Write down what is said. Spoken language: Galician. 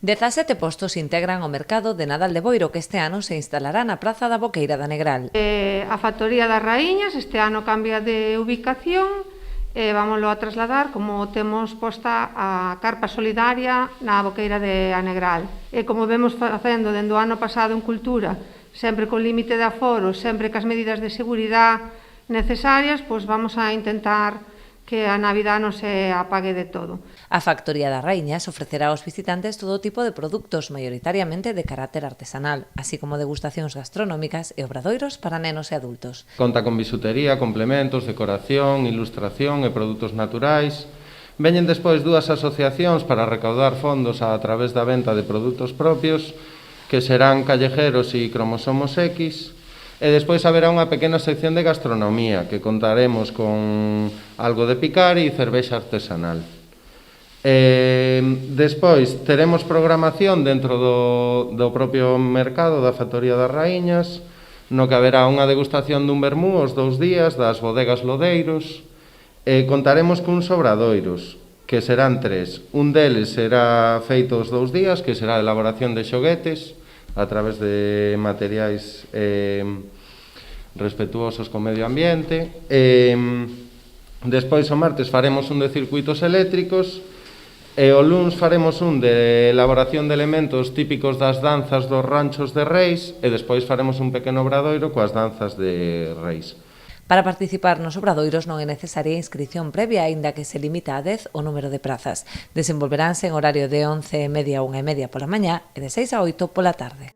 17 postos integran o mercado de Nadal de Boiro que este ano se instalará na Praza da Boqueira da Negral. A Factoría das Raíñas este ano cambia de ubicación e vámoslo a trasladar como temos posta a carpa solidaria na Boqueira de Negral. E como vemos facendo dende o ano pasado en Cultura, sempre con límite de aforo, sempre cas medidas de seguridade necesarias, pois vamos a intentar que a Navidad non se apague de todo. A Factoría das Raíñas ofrecerá aos visitantes todo tipo de produtos, maioritariamente de carácter artesanal, así como degustacións gastronómicas e obradoiros para nenos e adultos. Conta con bisutería, complementos, decoración, ilustración e produtos naturais. Veñen despois dúas asociacións para recaudar fondos a través da venta de produtos propios, que serán Callejeros e Cromosomos X. E despois haberá unha pequena sección de gastronomía, que contaremos con algo de picar e cervexa artesanal. Despois teremos programación dentro do propio mercado da Factoría das Raíñas, no que haberá unha degustación dun vermú os 2 días das bodegas Lodeiros. Contaremos cuns obradoiros, que serán 3. Un deles será feito os 2 días, que será a elaboración de xoguetes, a través de materiais respetuosos co medio ambiente. Despois o martes faremos un de circuitos eléctricos e o luns faremos un de elaboración de elementos típicos das danzas dos ranchos de Reis e despois faremos un pequeno obradoiro coas danzas de Reis. Para participar nos obradoiros non é necesaria inscrición previa, aínda que se limita a 10 o número de prazas. Desenvolveránse en horario de 11:30 a 1:30 pola mañá e de 6 a 8 pola tarde.